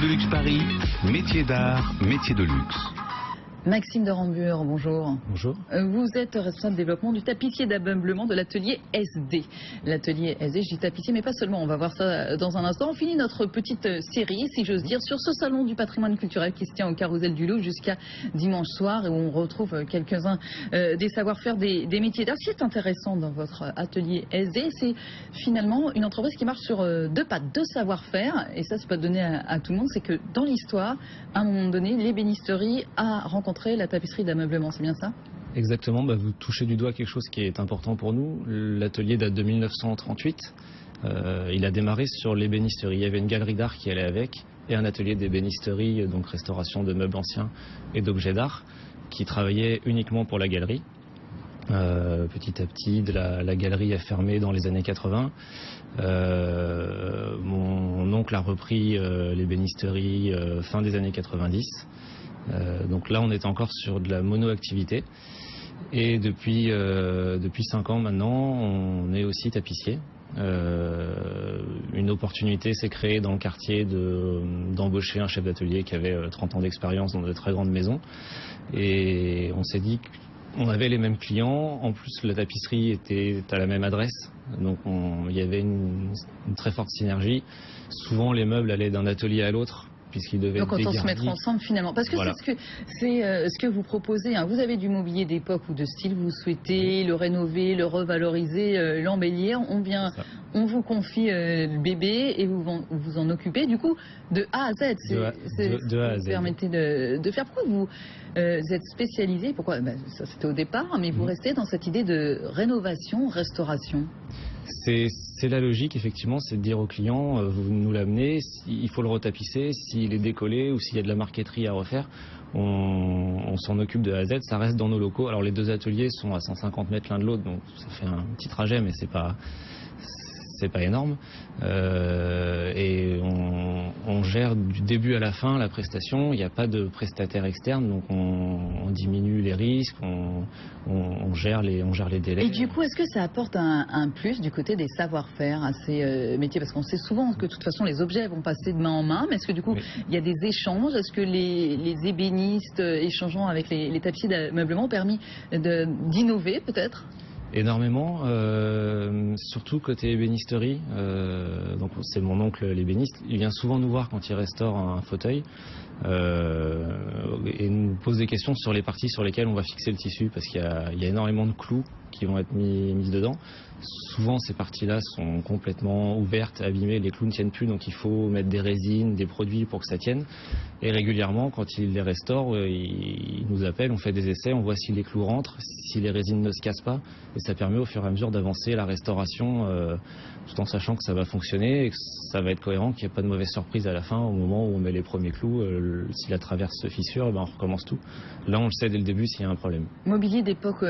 de Luxe Paris, métier d'art, métier de luxe. Maxime de Rambure, bonjour. Bonjour. Vous êtes responsable développement du tapissier d'ameublement de l'atelier SD. L'atelier SD, je dis tapissier, mais pas seulement, on va voir ça dans un instant. On finit notre petite série, si j'ose dire, sur ce salon du patrimoine culturel qui se tient au Carrousel du Louvre jusqu'à dimanche soir, et où on retrouve quelques-uns des savoir-faire des métiers d'art. Ce qui est intéressant dans votre atelier SD, c'est finalement une entreprise qui marche sur deux pattes, deux savoir-faire, et ça, c'est pas donné à tout le monde, c'est que dans l'histoire, à un moment donné, l'ébénisterie a rencontré la tapisserie d'ameublement, c'est bien ça? Exactement, vous touchez du doigt quelque chose qui est important pour nous. L'atelier date de 1938. Il a démarré sur l'ébénisterie. Il y avait une galerie d'art qui allait avec et un atelier d'ébénisterie, donc restauration de meubles anciens et d'objets d'art, qui travaillait uniquement pour la galerie. Petit à petit, la galerie a fermé dans les années 80. Mon oncle a repris l'ébénisterie fin des années 90. Donc là, on est encore sur de la mono-activité. Et depuis 5 ans maintenant, on est aussi tapissier. Une opportunité s'est créée dans le quartier d'embaucher un chef d'atelier qui avait 30 ans d'expérience dans de très grandes maisons. Et on s'est dit qu'on avait les mêmes clients. En plus, la tapisserie était à la même adresse. Donc il y avait une très forte synergie. Souvent, les meubles allaient d'un atelier à l'autre. Donc autant se mettre ensemble finalement. Parce que voilà. C'est ce que vous proposez. Hein. Vous avez du mobilier d'époque ou de style, vous souhaitez le rénover, le revaloriser, l'embellir. On vous confie le bébé et vous vous en occupez du coup de A à Z. De A à Z. Vous permettez de faire. Pourquoi vous êtes spécialisé? Pourquoi ça c'était au départ, mais vous restez dans cette idée de rénovation, restauration. C'est la logique, effectivement, c'est de dire au client, vous nous l'amenez, il faut le retapisser, s'il est décollé ou s'il y a de la marqueterie à refaire, on s'en occupe de A à Z, ça reste dans nos locaux. Alors les deux ateliers sont à 150 mètres l'un de l'autre, donc ça fait un petit trajet, mais c'est pas énorme. Et on gère du début à la fin la prestation, il n'y a pas de prestataire externe, donc on diminue les risques, on gère les délais. Et du coup, est-ce que ça apporte un plus du côté des savoir-faire à ces métiers? Parce qu'on sait souvent que de toute façon les objets vont passer de main en main, mais est-ce que du coup il y a des échanges? Est-ce que les ébénistes échangeant avec les tapissiers d'ameublement ont permis d'innover peut-être? Énormément, surtout côté ébénisterie. Donc c'est mon oncle l'ébéniste. Il vient souvent nous voir quand il restaure un fauteuil et nous pose des questions sur les parties sur lesquelles on va fixer le tissu, parce qu'il y a énormément de clous qui vont être mis dedans. Souvent ces parties-là sont complètement ouvertes, abîmées, les clous ne tiennent plus, donc il faut mettre des résines, des produits pour que ça tienne. Et régulièrement, quand il les restaure, il nous appelle, on fait des essais, on voit si les clous rentrent, si les résines ne se cassent pas, et ça permet au fur et à mesure d'avancer la restauration tout en sachant que ça va fonctionner et que ça va être cohérent, qu'il n'y a pas de mauvaise surprise à la fin au moment où on met les premiers clous. Si la traverse se fissure, on recommence tout. Là, on le sait dès le début s'il y a un problème. Mobilier d'époque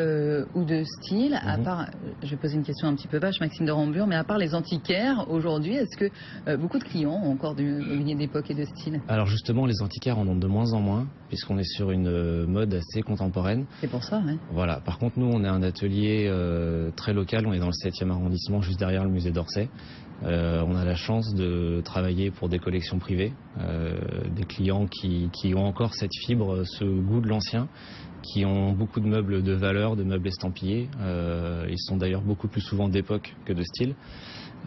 ou de style, à part, je vais poser une question un petit peu vache, Maxime de Rambure, mais à part les antiquaires, aujourd'hui, est-ce que beaucoup de clients ont encore du mobilier d'époque et de style? Alors justement, les antiquaires en ont de moins en moins, puisqu'on est sur une mode assez contemporaine. C'est pour ça, oui. Voilà. Par contre, nous, on est un atelier très local, on est dans le 7e arrondissement, juste derrière le musée d'Orsay. On a la chance de travailler pour des collections privées, des clients qui ont encore cette fibre, ce goût de l'ancien, qui ont beaucoup de meubles de valeur, de meubles estampillés. Ils sont d'ailleurs beaucoup plus souvent d'époque que de style.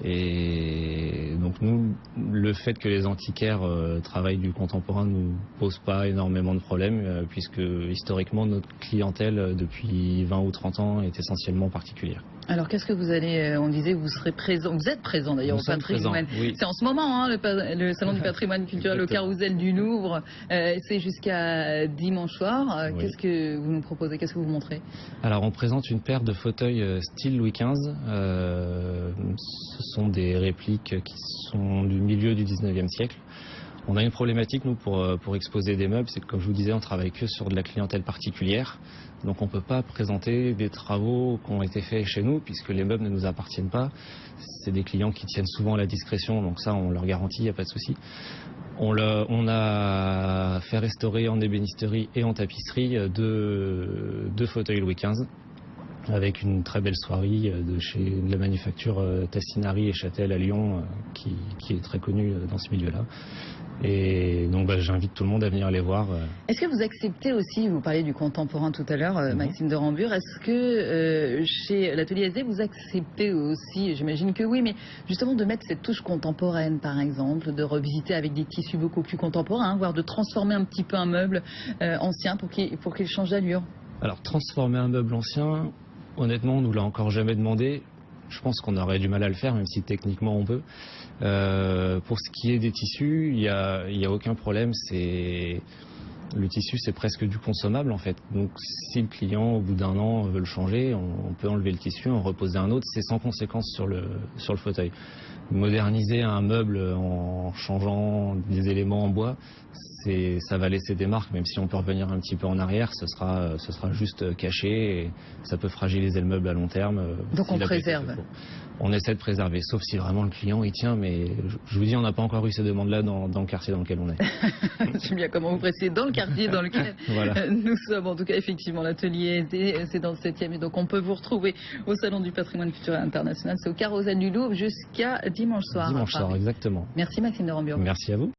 Et donc nous, le fait que les antiquaires travaillent du contemporain ne nous pose pas énormément de problèmes, puisque historiquement notre clientèle depuis 20 ou 30 ans est essentiellement particulière. Alors qu'est-ce que vous allez, on disait vous serez présent, vous êtes présent d'ailleurs au patrimoine. Oui. C'est en ce moment hein, le salon du patrimoine culturel au Carrousel du Louvre, c'est jusqu'à dimanche soir. Oui. Qu'est-ce que vous nous proposez, qu'est-ce que vous montrez? Alors on présente une paire de fauteuils style Louis XV. Ce sont des répliques qui sont du milieu du 19e siècle. On a une problématique, nous, pour exposer des meubles, c'est que, comme je vous disais, on travaille que sur de la clientèle particulière. Donc on ne peut pas présenter des travaux qui ont été faits chez nous, puisque les meubles ne nous appartiennent pas. C'est des clients qui tiennent souvent à la discrétion, donc ça, on leur garantit, il n'y a pas de souci. On a fait restaurer en ébénisterie et en tapisserie deux fauteuils Louis XV, avec une très belle soierie de la manufacture Tassinari et Châtel à Lyon, qui est très connue dans ce milieu-là. Et donc j'invite tout le monde à venir les voir. Est-ce que vous acceptez aussi, vous parliez du contemporain tout à l'heure, Maxime de Rambure, est-ce que chez l'atelier SD, vous acceptez aussi, j'imagine que oui, mais justement de mettre cette touche contemporaine par exemple, de revisiter avec des tissus beaucoup plus contemporains, voire de transformer un petit peu un meuble ancien pour qu'il change d'allure? Alors transformer un meuble ancien, honnêtement on nous l'a encore jamais demandé. Je pense qu'on aurait du mal à le faire, même si techniquement on peut. Pour ce qui est des tissus, il y a aucun problème. Le tissu, c'est presque du consommable en fait. Donc si le client, au bout d'un an, veut le changer, on peut enlever le tissu, en reposer un autre. C'est sans conséquence sur le fauteuil. Moderniser un meuble en changeant des éléments en bois, ça va laisser des marques, même si on peut revenir un petit peu en arrière, ce sera juste caché et ça peut fragiliser le meuble à long terme. Donc on préserve. On essaie de préserver, sauf si vraiment le client y tient, mais je vous dis, on n'a pas encore eu ces demandes-là dans le quartier dans lequel on est. J'aime bien comment vous précisez, dans le quartier dans lequel voilà. Nous sommes. En tout cas, effectivement, l'atelier SD, c'est dans le 7e, et donc on peut vous retrouver au Salon du Patrimoine Culturel International, c'est au Carrousel du Louvre jusqu'à dimanche soir. Dimanche soir, exactement. Merci Maxime de Rambure. Merci à vous.